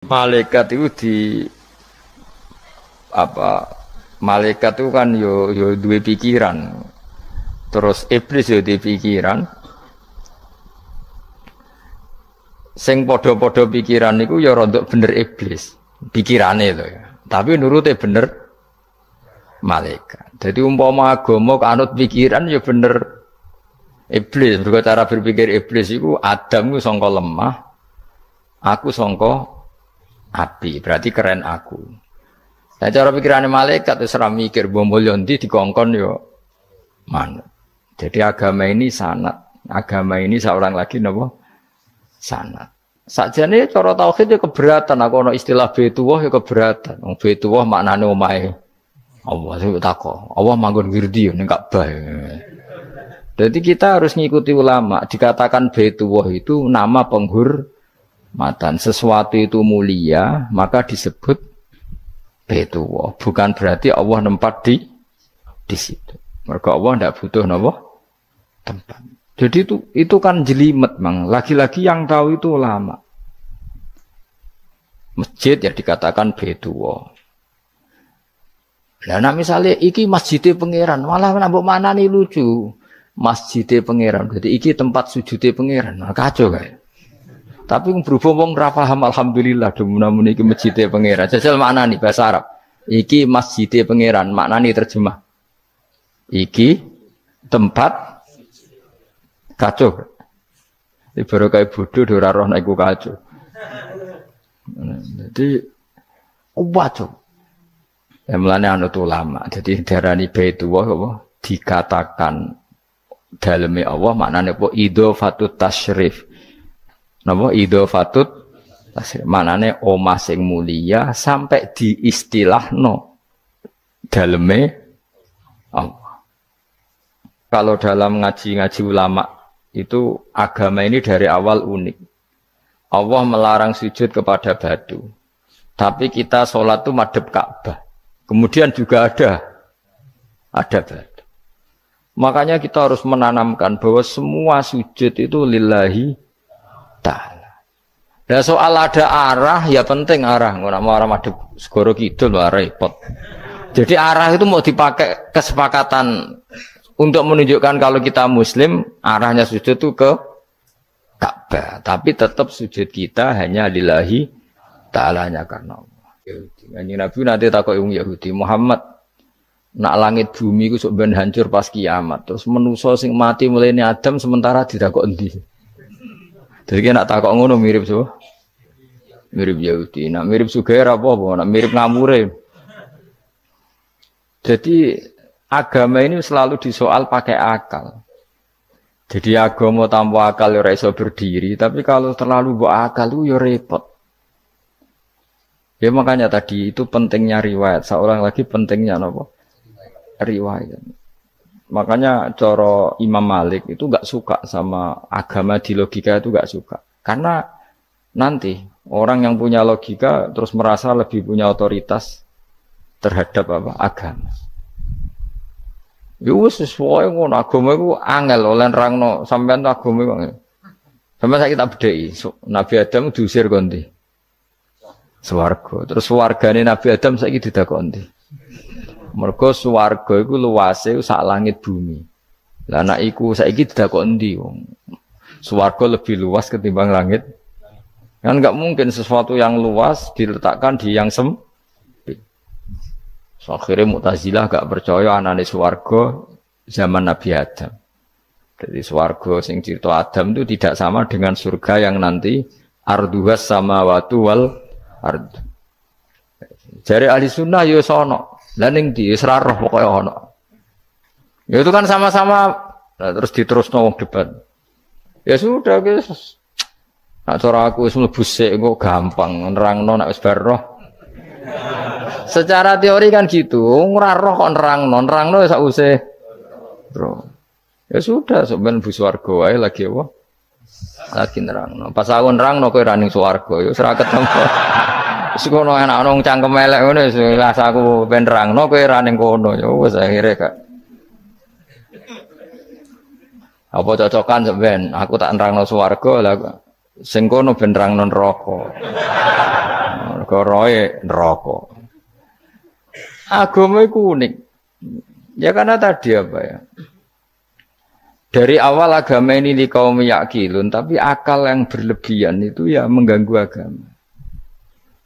Malaikat itu di apa? Malaikat itu kan yo duwe pikiran. Terus iblis yo duwe pikiran. Sing padha-padha pikiran niku ya rontok bener iblis. Pikirane lho ya. Tapi nurute bener malaikat. Jadi umpama agama kanut pikiran ya bener iblis. Mergo cara berpikir iblis iku Adam ku sangka lemah, aku sangka api. Berarti keren aku. Nah cara pikirane malaikat wis ora mikir mulya ndi dikongkon ya manut. Jadi agama ini sanad. Agama ini seorang lagi napa? Sanad. Sakjane cara tauhid ya keberatan. Aku ana istilah Baitullah ya keberatan. Wong Baitullah maknane omahe Allah sing takok. Allah manggon wirdi ning Ka'bah. Jadi kita harus ngikuti ulama. Dikatakan Baitullah itu nama penghormatan. Sesuatu itu mulia, maka disebut Baitullah. Bukan berarti Allah nempat di situ. Mergo Allah ndak butuh napa? Tempat. Jadi itu kan jelimet, Mang. Lagi-lagi yang tahu itu ulama. Masjid ya dikatakan Baitullah. Nah misalnya iki masjidnya pangeran, malah nambah mana nih lucu. Masjidnya pangeran, jadi iki tempat sujudnya pangeran. Nah, kacau kan? Tapi berhubung wong ra paham alhamdulillah demun iki masjidnya pangeran. Jajal mana nih bahasa Arab? Iki masjidnya pangeran, maknane terjemah. Iki tempat kacau. Baru kayak bodoh ora roh nek iku kacau. Jadi kacau. Ya mulane anut ulama. Jadi darani Baitullah apa dikatakan daleme Allah maknane apa idhofatut tasyrif. Napa idhofatut tasyrif maknane omah sing mulia sampai diistilahno daleme Allah. Kalau dalam ngaji-ngaji ulama itu agama ini dari awal unik. Allah melarang sujud kepada batu. Tapi kita sholat itu madhep Ka'bah. Kemudian juga ada batu. Makanya kita harus menanamkan bahwa semua sujud itu lillahi ta'ala. Dan soal ada arah, ya penting arah. Nggak mau arah madhep segoro kidul, repot. Jadi arah itu mau dipakai kesepakatan untuk menunjukkan kalau kita muslim, arahnya sujud itu ke Ka'bah. Tapi tetap sujud kita hanya lillahi ta'alanya karena Allah. Kanjeng Nabi nanti takok wong Yahudi, Muhammad nak langit bumi ku sok ben hancur pas kiamat. Terus manusa sing mati mulai Adam sementara ditakok endi? Jadi nak takok ngono mirip so. Mirip Yahudi. Nak mirip Sugair apa? Nak mirip ngamure. Jadi agama ini selalu disoal pakai akal. Jadi agama tanpa akal ora iso berdiri, tapi kalau terlalu mbok akal itu ya repot. Ya makanya tadi itu pentingnya riwayat. Seorang lagi pentingnya apa? Riwayat. Makanya cara Imam Malik itu enggak suka sama agama di logika itu enggak suka. Karena nanti orang yang punya logika terus merasa lebih punya otoritas terhadap apa? Agama. Ya wis sesuai ngono agama iku angel oleh nerangno sampean agama iku. Sampeyan saiki tak bedheki. Nabi Adam diusir kondi. Swarga. Terus swargane Nabi Adam saiki didakoni. Mergo swarga iku luase sak langit bumi. Lah nek iku saiki didakoni ndi wong. Swarga lebih luas ketimbang langit. Kan enggak mungkin sesuatu yang luas diletakkan di yang sempit. So, akhirnya Mu'tazilah enggak percaya anane swarga zaman Nabi Adam. Jadi swarga sing cerita Adam itu tidak sama dengan surga yang nanti arduhas samawati wal ard. Jari ahli sunnah ya sono. Lah ning ndi wis ra roh pokoke ono. Ya itu kan sama-sama terus diterusno wong debat. Ya sudah guys. Nak cara aku wis mlebu sik kok gampang nerangno nek wis bar roh. Secara teori kan gitu, ora roh kok nerangno sak usih. Bro. Ya sudah sampean bu swarga wae lagi apa? Lagi nerangno. Pas aku nerangno kowe ra ning swarga ya wis ra ketemu. Wis kono enak nang cangkem elek ngono wis aku ben nerangno kowe ra ning kono ya wis akhire gak. Apa cocokan sampean? Aku tak nerangno swarga lah sing kono ben nerangno neraka. perkara neraka. Agama itu unik. Ya karena tadi apa ya? Dari awal agama ini di kaum yakilun, tapi akal yang berlebihan itu ya mengganggu agama.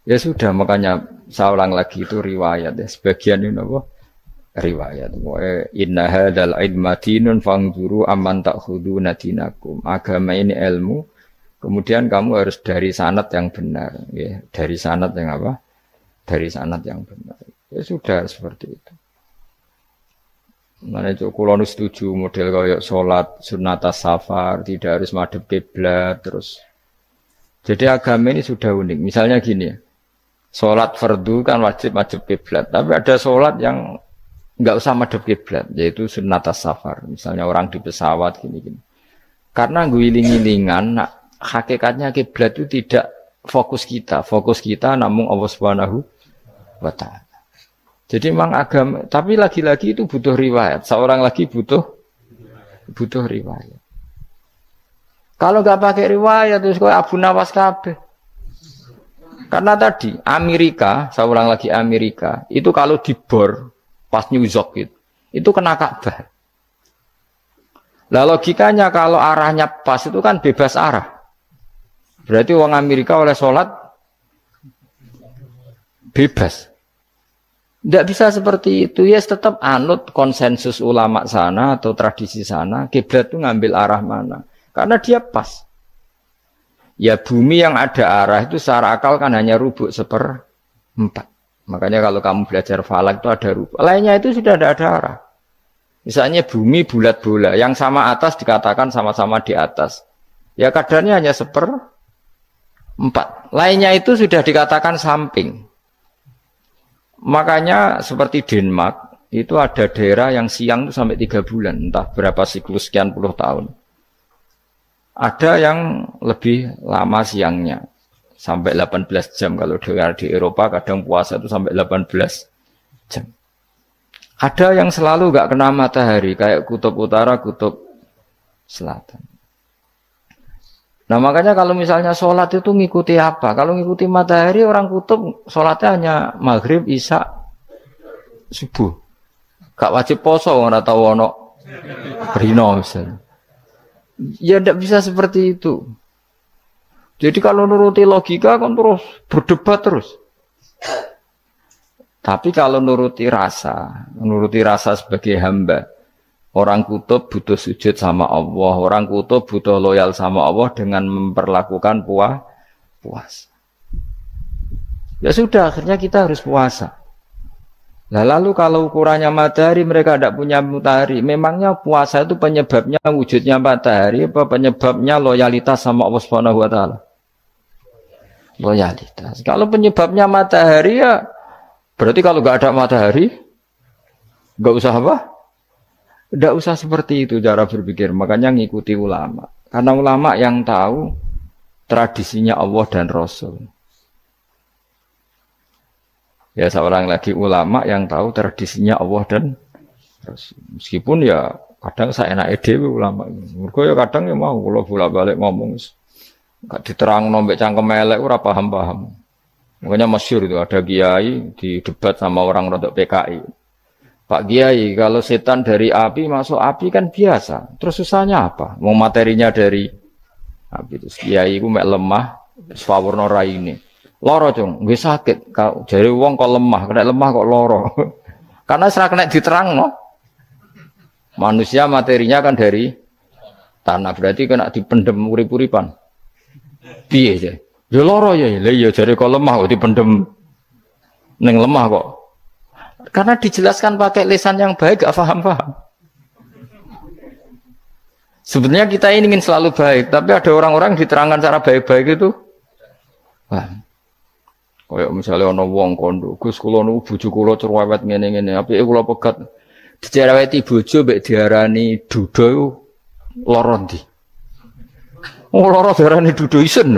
Ya sudah, makanya saya ulang lagi itu riwayat ya. Sebagian ini apa? Riwayat. Inna hadzal ilma dinun fangzuru amman ta'khuduna dinakum. Agama ini ilmu. Kemudian kamu harus dari sanad yang benar, ya. Dari sanad yang apa? Dari sanad yang benar. Ya sudah seperti itu. Mana itu kalau setuju model kayak sholat sunat safar tidak harus madhep kiblat terus. Jadi agama ini sudah unik. Misalnya gini ya, sholat fardu kan wajib kiblat, tapi ada sholat yang nggak usah madhep kiblat, yaitu sunat safar. Misalnya orang di pesawat gini-gini. Karena guling-gilingan, hakikatnya kiblat itu tidak fokus kita namun Allah Subhanahu wa Ta'ala. Jadi memang agama, tapi lagi-lagi itu butuh riwayat. Seorang lagi butuh riwayat. Kalau nggak pakai riwayat terus kayak Abu Nawas kabeh. Karena tadi Amerika, seorang lagi Amerika, itu kalau dibor pas New York itu kena Ka'bah. Lah logikanya kalau arahnya pas itu kan bebas arah. Berarti orang Amerika oleh sholat bebas. Tidak bisa seperti itu, ya tetap anut konsensus ulama sana atau tradisi sana, kiblat itu ngambil arah mana. Karena dia pas. Ya bumi yang ada arah itu secara akal kan hanya rubuk 1/4. Makanya kalau kamu belajar falak itu ada rubuk. Lainnya itu sudah ada arah. Misalnya bumi bulat bola, yang sama atas dikatakan sama-sama di atas. Ya kadarnya hanya 1/4. Lainnya itu sudah dikatakan samping. Makanya seperti Denmark, itu ada daerah yang siang itu sampai 3 bulan, entah berapa siklus sekian puluh tahun. Ada yang lebih lama siangnya, sampai 18 jam. Kalau daerah di Eropa kadang puasa itu sampai 18 jam. Ada yang selalu nggak kena matahari, kayak kutub utara, kutub selatan. Nah makanya kalau misalnya sholat itu ngikuti apa? Kalau ngikuti matahari orang kutub sholatnya hanya maghrib, isya, subuh. Gak wajib poso nggak tahu ono berino misalnya. Ya tidak bisa seperti itu. Jadi kalau nuruti logika kan terus berdebat terus. Tapi kalau nuruti rasa sebagai hamba. Orang kutub butuh sujud sama Allah. Orang kutub butuh loyal sama Allah dengan memperlakukan puasa. Ya sudah, akhirnya kita harus puasa. Nah, lalu kalau ukurannya matahari, mereka tidak punya matahari. Memangnya puasa itu penyebabnya wujudnya matahari, apa penyebabnya loyalitas sama Allah Subhanahu wa Ta'ala? Loyalitas. Kalau penyebabnya matahari ya, berarti kalau nggak ada matahari, nggak usah apa? Tidak usah seperti itu cara berpikir, makanya ngikuti ulama. Karena ulama yang tahu tradisinya Allah dan Rasul. Ya seorang lagi ulama yang tahu tradisinya Allah dan Rasul. Meskipun ya kadang saya enak dewe ulama. Mergo ya kadang ya mau kalau bolak-balik ngomong gak diterang nombek cangkem elek ora paham-paham. Makanya masyhur itu ada kiai di debat sama orang rodok PKI. Pak Kiai, kalau setan dari api masuk api kan biasa. Terus susahnya apa? Mau materinya dari api. Terus Kiai itu mek lemah, sawurna raine. Loro cung, nggih sakit. Jare wong kok lemah, kena lemah kok loro. Karena serak kena diterangno. Manusia materinya kan dari tanah, berarti kena dipendem urip-uripan. Piye ya? Ya loro ya. Lah ya jare kok lemah kok dipendem ning lemah kok. Karena dijelaskan pakai lisan yang baik, gak paham-paham. Sebenarnya kita ini ingin selalu baik, tapi ada orang-orang diterangkan cara baik-baik itu. Wah, kayak misalnya ono wong kondo, Gus kula nu bojo kula cerewet ngene-ngene, apike kula pegat dicereweti bojo mbek diarani duda lara ndi? Oh lara diarani duda isen.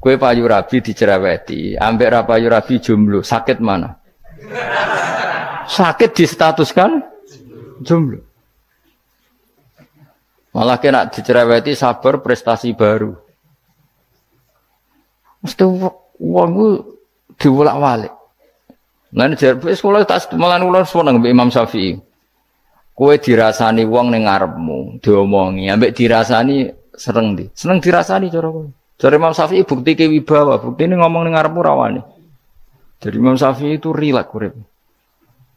Kue payu rabi dicereweti, ambek ra payu rabi jomblo, sakit mana? Sakit distatuskan jomblo. Malah kena dicereweti sabar prestasi baru. Mesti Wong ku diwolak-walik. Lan jar wis kula tak malan kula seneng mbek Imam Syafi'i. Kowe dirasani wong ning ngarepmu, diomongi, ambek dirasani seneng ndi? Seneng dirasani cara kowe. Jare Imam Syafi'i bukti ke wibawa, buktine ngomong ning ngarepmu rawani. Jadi Imam Syafi'i itu rileks urip.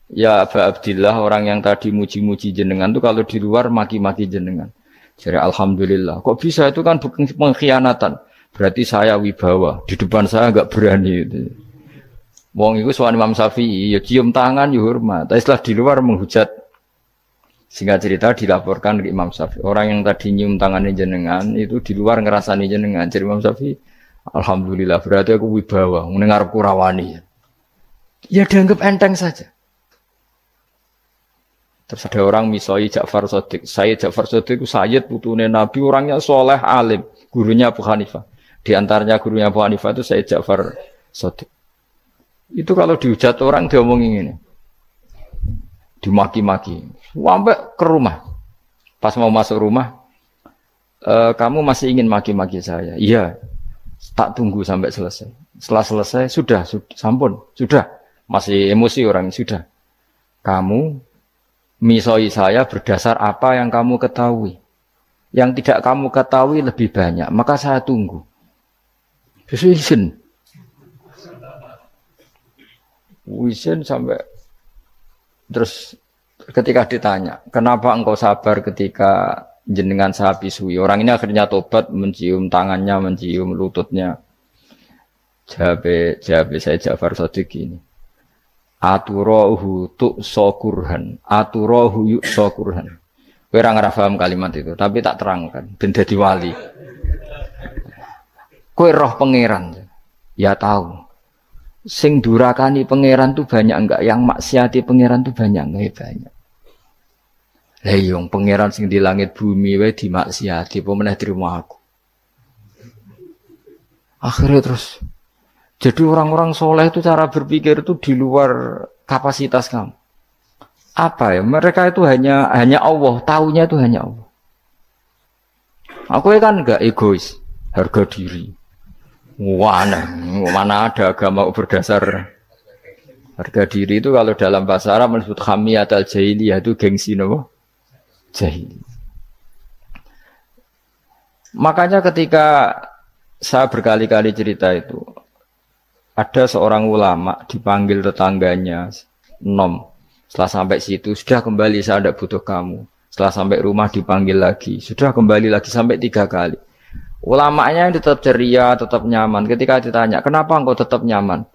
Ya Aba Abdillah, orang yang tadi muji-muji jenengan itu kalau di luar maki-maki jenengan. Jadi alhamdulillah. Kok bisa itu kan bukan pengkhianatan. Berarti saya wibawa, di depan saya enggak berani itu. Wong iku sowan Imam Syafi'i, ya cium tangan ya hormat. Tapi setelah di luar menghujat. Singkat cerita dilaporkan ke Imam Syafi'i. Orang yang tadi nyium tangannya jenengan itu di luar ngerasani jenengan. Jadi Imam Syafi'i, alhamdulillah berarti aku wibawa, mendengarku rawani. Ya dianggap enteng saja. Terus ada orang misoi Ja'far Shadiq. Sayyid Ja'far Shadiq itu Sayyid putune Nabi, orangnya soleh alim, gurunya Abu Hanifah. Di antaranya gurunya Abu Hanifah itu Sayyid Ja'far Shadiq. Itu kalau dihujat orang diomongin ini, dimaki-maki, sampai ke rumah. Pas mau masuk rumah, kamu masih ingin maki-maki saya? Iya, tak tunggu sampai selesai. Setelah selesai, sudah, sampun, sudah. Masih emosi orang, sudah. Kamu misoi saya berdasar apa yang kamu ketahui. Yang tidak kamu ketahui lebih banyak, maka saya tunggu. Izin. Izin sampai terus ketika ditanya, kenapa engkau sabar ketika jenengan saya pisui? Orang ini akhirnya tobat, mencium tangannya, mencium lututnya. Jawab saya Ja'far Shadiq ini. Aturahu tu'sokurhan, aturahu yu'sokurhan. Kowe ora ngrafaham kalimat itu, tapi tak terangkan ben dadi wali. Kowe roh pangeran. Ya tahu. Sing durakani pangeran tuh banyak enggak? Yang maksiati pangeran tuh banyak enggak? Banyak. Lah yung pangeran sing di langit bumi wae dimaksiati, apa meneh trimo aku. Akhirnya terus jadi orang-orang soleh itu cara berpikir itu di luar kapasitas kamu. Apa ya? Mereka itu hanya Allah, taunya itu hanya Allah. Aku kan enggak egois, harga diri. Mana ada agama berdasar harga diri itu kalau dalam bahasa Arab disebut hamiyat al-jahiliyah itu gengsi nopo jahili. Makanya ketika saya berkali-kali cerita itu, ada seorang ulama dipanggil tetangganya, setelah sampai situ sudah kembali, saya tidak butuh kamu. Setelah sampai rumah dipanggil lagi, sudah kembali lagi sampai 3 kali. Ulamanya tetap ceria, tetap nyaman. Ketika ditanya, kenapa engkau tetap nyaman?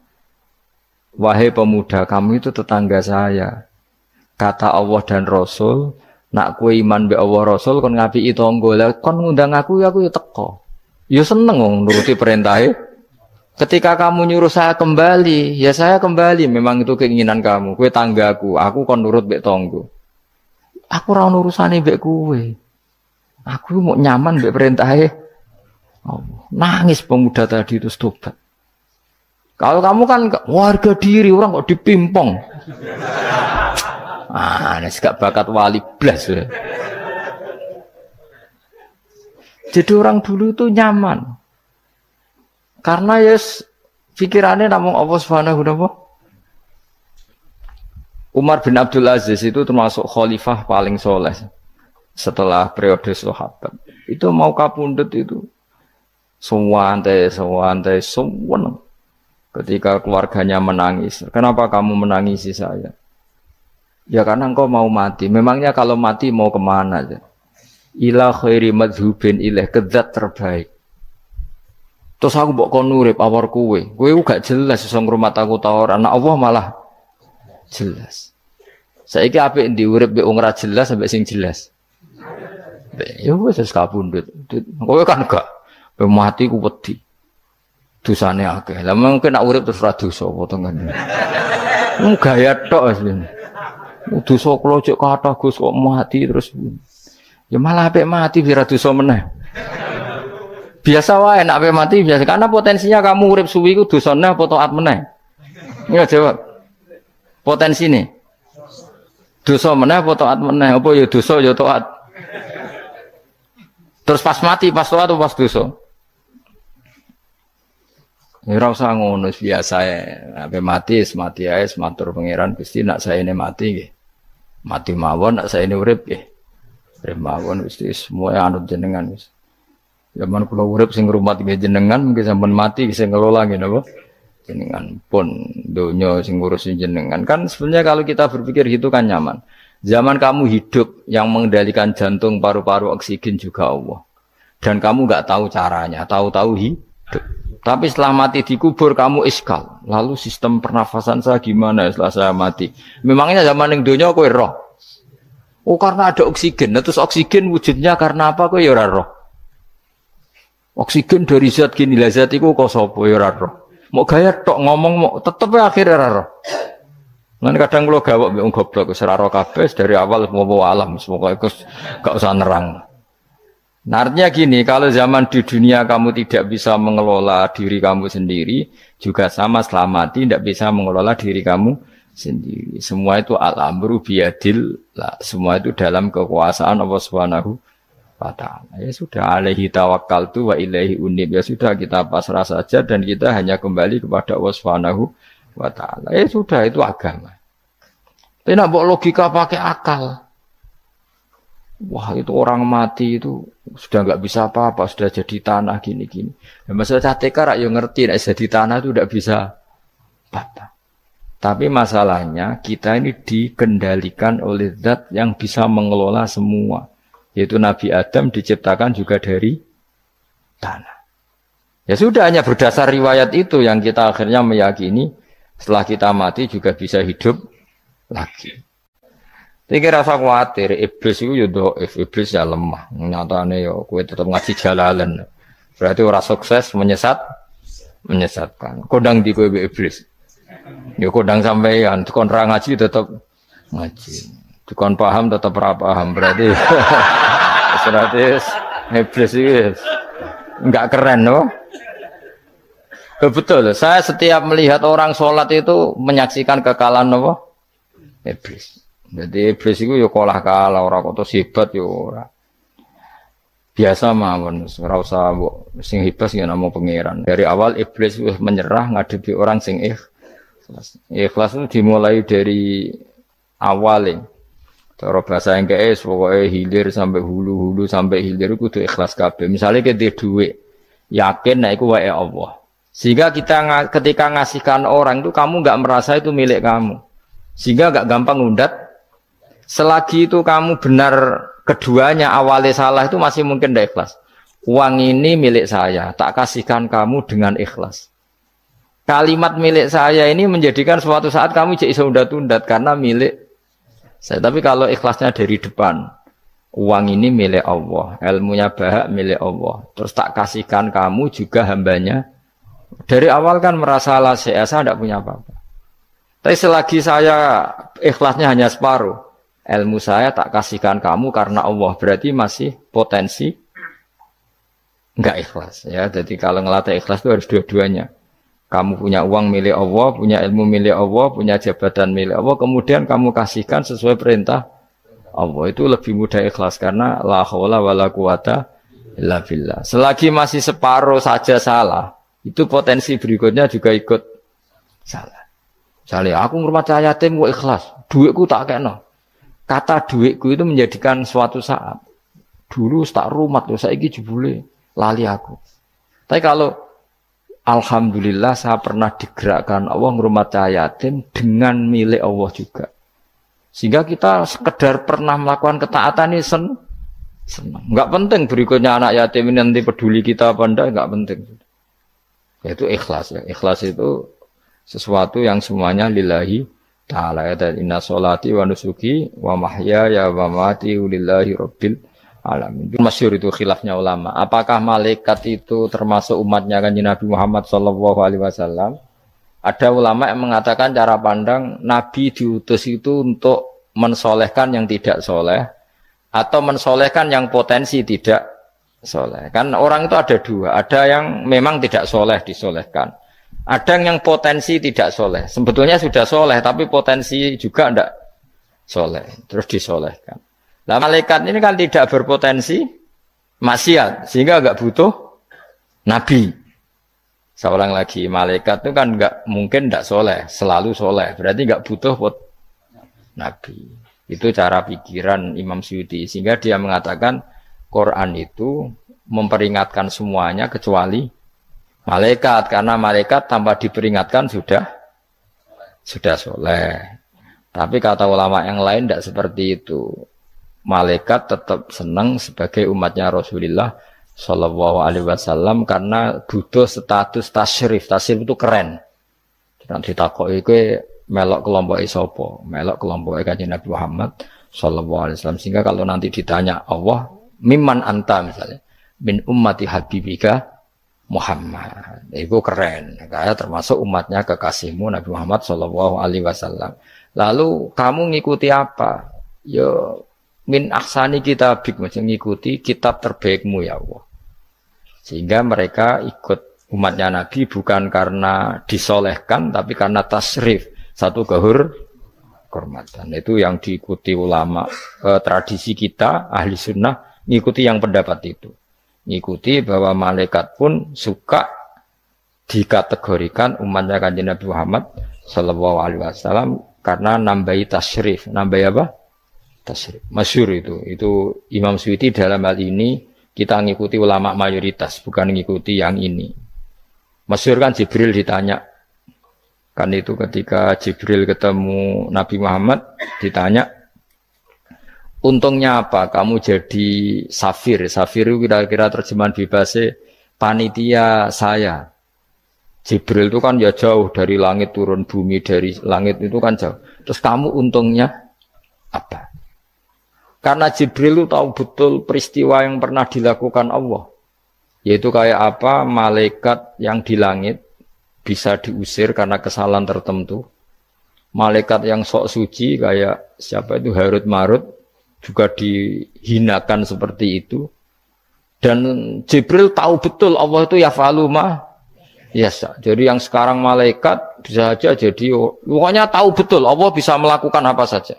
Wahai pemuda, kamu itu tetangga saya. Kata Allah dan Rasul, nak kue iman be Allah Rasul, kon ngapi tangga. Lah kon ngundang aku ya teko. Ya seneng nuruti perintahnya. Ketika kamu nyuruh saya kembali, ya saya kembali. Memang itu keinginan kamu. Kue tanggaku, aku kon nurut be tangga. Aku ora urusane mbek kowe. Aku mau nyaman mbek perintahnya. Oh, nangis pemuda tadi itu tobat. Kalau kamu kan warga diri, orang kok dipimpong. Ini gak bakat wali blas ya. Jadi orang dulu itu nyaman. Karena yes pikirannya namun Allah Subhanahu wa ta'ala. Umar bin Abdul Aziz itu termasuk khalifah paling soleh setelah periode sahabat. Itu mau kapundhut itu santai. Ketika keluarganya menangis, kenapa kamu menangisi saya? Ya karena engkau mau mati. Memangnya kalau mati mau kemana aja? Ila khairi madhubin ilaih, kedat terbaik. Terus aku mbok kon urip awar kowe gak jelas iso ngrumat aku ta ora. Anak Allah malah jelas. Saiki apik ndi urip mbek wong ora jelas sampai sing jelas. Ya wis kapundhut. Kowe kan gak mati ku wedi. Dosane akeh. Lah mungkin nek urip terus ra dosa apa to kan. Gaya tok asline. Dosa kula cek kathah Gus kok mati terus. Ya malah apik mati biar dosa meneh. Biasa wae nek apik mati biasa karena potensinya kamu urip suwi ku dosane apa taat meneh. Ya jawab. Potensine. Dosa meneh apa taat meneh? Apa ya dosa ya taat. Terus pas mati pas taat atau pas dosa? Ora usah ngono biasa ya. Sampai mati, mati ae, matur pangeran Gusti nak saene mati nggih. Mati mawon nak saene urip nggih. Urip mawon Gusti semua anut jenengan wis. Zaman kula urip sing ngrumat nggih jenengan mungkin sampean mati sing ngelola nggih napa? Jenengan pun donya sing ngurusin jenengan. Kan sebenarnya kalau kita berpikir gitu kan nyaman. Zaman kamu hidup yang mengendalikan jantung, paru-paru, oksigen juga Allah. Dan kamu nggak tahu caranya, tahu-tahu hidup. Tapi setelah mati dikubur kamu iskal. Lalu sistem pernafasan saya gimana setelah saya mati? Memangnya zaman yang dunia kowe roh. Oh karena ada oksigen. Nah, terus oksigen wujudnya karena apa kowe ya ora roh? Oksigen dari zat gini lah zat iku kok sapa ya ora roh. Mau gaya tok ngomong mau tetep akhirnya ora roh. Lan kadang kula gawok mbek wong goblok wis ora roh kabeh dari awal mau alam semoga iku gak usah nerang. Nah, artinya gini, kalau zaman di dunia kamu tidak bisa mengelola diri kamu sendiri, juga sama setelah mati tidak bisa mengelola diri kamu sendiri. Semua itu al-amru biyadil, semua itu dalam kekuasaan Allah Subhanahu wa ta'ala. Ya sudah, alaihi tawakkaltu wa ilaihi unib. Ya sudah, kita pasrah saja dan kita hanya kembali kepada Allah Subhanahu wa ta'ala. Ya sudah, itu agama. Tapi nak bawa logika pakai akal. Wah itu orang mati itu sudah nggak bisa apa-apa, sudah jadi tanah gini-gini. Ya, masalah catekar yang ngerti, nah, jadi tanah itu tidak bisa apa-apa. Tapi masalahnya kita ini dikendalikan oleh zat yang bisa mengelola semua. Yaitu Nabi Adam diciptakan juga dari tanah. Ya sudah hanya berdasar riwayat itu yang kita akhirnya meyakini setelah kita mati juga bisa hidup lagi. Iki rasa khawatir, iblis itu ya dhaif, iblis ya lemah. Nyatane ya kowe tetep ngaji jalalan. Berarti ora sukses menyesatkan. Kodang di kowe iblis. Ya kodang sampean, dikon ra ngaji tetep ngaji. Dikon paham tetep ora paham. Berarti iblis itu enggak keren loh. Betul, saya setiap melihat orang sholat itu menyaksikan kekalahan apa? Iblis. Jadi iblis itu ya kalah ora kok hebat ya ora. Biasa mawon, ora usah sing hebat ya namung pangeran. Dari awal iblis wis menyerah ngadepi orang sing ikhlas. Ikhlas itu dimulai dari awal. Cara bahasa Inggris pokoke hilir sampai hulu sampai hilir kudu ikhlas kabeh. Misale kita duit, yakin nek iku wae Allah. Sehingga kita ketika ngasihkan orang itu kamu enggak merasa itu milik kamu. Sehingga enggak gampang ngundat. Selagi itu kamu benar keduanya awalnya salah itu masih mungkin tidak ikhlas. Uang ini milik saya, tak kasihkan kamu dengan ikhlas. Kalimat milik saya ini menjadikan suatu saat kamu jadi undat-undat karena milik saya. Tapi kalau ikhlasnya dari depan, uang ini milik Allah, ilmunya bahak milik Allah. Terus tak kasihkan kamu juga hambanya. Dari awal kan merasa saya tidak punya apa-apa. Tapi selagi saya ikhlasnya hanya separuh. Ilmu saya tak kasihkan kamu karena Allah, berarti masih potensi enggak ikhlas ya. Jadi kalau ngelatih ikhlas itu harus dua-duanya. Kamu punya uang milik Allah, punya ilmu milik Allah, punya jabatan milik Allah, kemudian kamu kasihkan sesuai perintah Allah, itu lebih mudah ikhlas karena la haula wala quwata illa billah. Selagi masih separuh saja salah, itu potensi berikutnya juga ikut salah. Misalnya aku ngurmat cahaya yatim kok ikhlas, duitku tak kena. Kata duitku itu menjadikan suatu saat. Dulu tak rumat loh, saiki jebule lali aku. Tapi kalau alhamdulillah saya pernah digerakkan Allah ngrumat cahaya yatim dengan milik Allah juga. Sehingga kita sekedar pernah melakukan ketaatan ini senang. Enggak penting berikutnya anak yatim ini nanti peduli kita apa enggak, enggak penting. Yaitu ikhlas ya. Ikhlas itu sesuatu yang semuanya lillahi ta'ala ya, dan inna sholati wa nusuki wa mahyaya wa mamati lillahi rabbil alamin. Masyhur itu khilafnya ulama. Apakah malaikat itu termasuk umatnya Kanjeng Nabi Muhammad sallallahu alaihi wasallam? Ada ulama yang mengatakan cara pandang Nabi diutus itu untuk mensolehkan yang tidak soleh atau mensolehkan yang potensi tidak soleh. Kan orang itu ada dua, ada yang memang tidak soleh disolehkan. Ada yang potensi tidak soleh. Sebetulnya sudah soleh, tapi potensi juga tidak soleh. Terus disolehkan. Nah, malaikat ini kan tidak berpotensi maksiat, sehingga enggak butuh nabi. Saya ulang lagi, malaikat itu kan nggak mungkin nggak soleh, selalu soleh. Berarti nggak butuh nabi. Itu cara pikiran Imam Suyuti. Sehingga dia mengatakan Quran itu memperingatkan semuanya kecuali malaikat. Karena malaikat tanpa diperingatkan sudah soleh. Tapi kata ulama yang lain tidak seperti itu. Malaikat tetap senang sebagai umatnya Rasulullah Shallallahu Alaihi Wasallam karena butuh status tasyrif. Tasyrif itu keren. Nanti ditakoki kowe melok kelompok isopo, melok kelompok Kanjeng Nabi Muhammad Shallallahu Alaihi Wasallam. Sehingga kalau nanti ditanya Allah, mimman anta misalnya, min ummati habibika Muhammad, itu keren. Kayak termasuk umatnya kekasihmu Nabi Muhammad Shallallahu Alaihi Wasallam. Lalu kamu ngikuti apa? Yo min ahsani kitabik, mengikuti kitab terbaikmu ya Allah. Sehingga mereka ikut umatnya Nabi bukan karena disolehkan, tapi karena tasrif, satu kehormatan. Itu yang diikuti ulama. Tradisi kita, ahli sunnah, ngikuti yang pendapat itu. Ngikuti bahwa malaikat pun suka dikategorikan umatnya Kanjeng Nabi Muhammad Sallallahu Alaihi Wasallam karena nambahi tasrif. Nambahi apa? Tasrif. Masyhur itu Imam Suyuti dalam hal ini kita ngikuti ulama mayoritas, bukan ngikuti yang ini. Masyhur kan Jibril ditanya, kan itu ketika Jibril ketemu Nabi Muhammad ditanya, untungnya apa kamu jadi safir? Safir itu kira-kira terjemahan bebasnya panitia saya. Jibril itu kan ya jauh dari langit turun bumi, dari langit itu kan jauh. Terus kamu untungnya apa? Karena Jibril itu tahu betul peristiwa yang pernah dilakukan Allah. Yaitu kayak apa malaikat yang di langit bisa diusir karena kesalahan tertentu. Malaikat yang sok suci kayak siapa itu Harut Marut juga dihinakan seperti itu. Dan Jibril tahu betul Allah itu yaf'alu ma yasha. Jadi yang sekarang malaikat bisa saja jadi pokoknya tahu betul Allah bisa melakukan apa saja.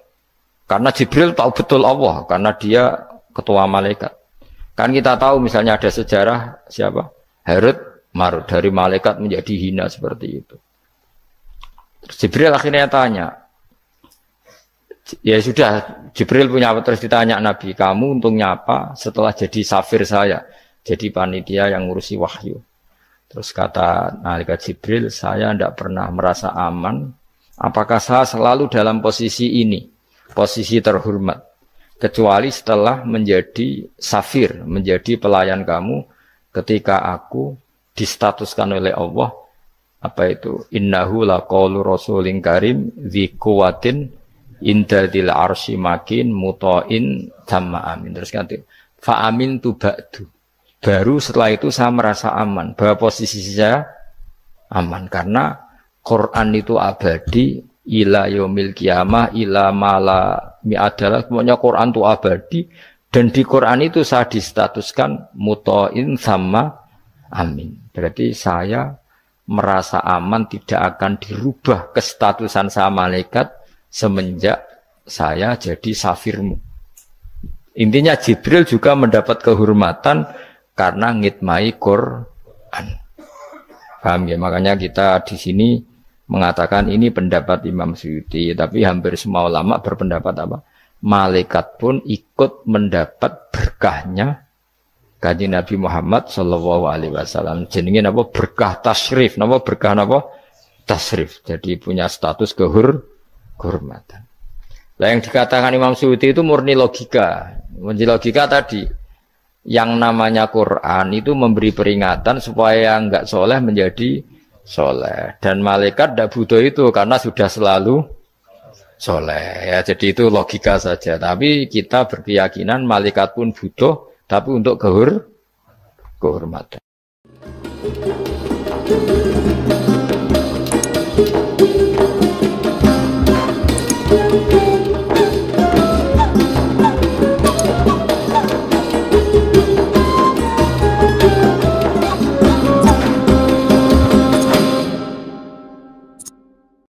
Karena Jibril tahu betul Allah, karena dia ketua malaikat. Kan kita tahu misalnya ada sejarah siapa? Harut Marut, dari malaikat menjadi hina seperti itu. Terus Jibril akhirnya tanya, ya sudah, Jibril punya apa? Terus ditanya Nabi, kamu untungnya apa setelah jadi safir saya, jadi panitia yang ngurusi wahyu. Terus kata malaikat Jibril, saya tidak pernah merasa aman, apakah saya selalu dalam posisi ini? Posisi terhormat, kecuali setelah menjadi safir, menjadi pelayan kamu ketika aku distatuskan oleh Allah apa itu innahu laqaulu rasulin karim dzi quwwatin inda dzil arsy makin muta'in tamma amin. Terus ganti fa amin tu ba'du, baru setelah itu saya merasa aman bahwa posisi saya aman karena Quran itu abadi ila yaumil qiyamah ila mala mi'adalah, semuanya Quran itu abadi dan di Quran itu saya distatuskan muta'in sama amin. Berarti saya merasa aman tidak akan dirubah kestatusan saya malaikat semenjak saya jadi safirmu. Intinya Jibril juga mendapat kehormatan karena ngitmai Quran. Paham ya? Makanya kita di sini mengatakan ini pendapat Imam Suyuti, tapi hampir semua ulama berpendapat apa? Malaikat pun ikut mendapat berkahnya Kanjeng Nabi Muhammad Shallallahu Alaihi Wasallam. Jenenge apa? Berkah tasrif, apa berkah apa? Tasrif. Jadi punya status kehormatan. Nah, yang dikatakan Imam Suyuti itu murni logika. Murni logika tadi, yang namanya Quran itu memberi peringatan supaya enggak soleh menjadi soleh, dan malaikat tidak butuh itu karena sudah selalu soleh ya. Jadi itu logika saja, tapi kita berkeyakinan malaikat pun butuh, tapi untuk kehormatan.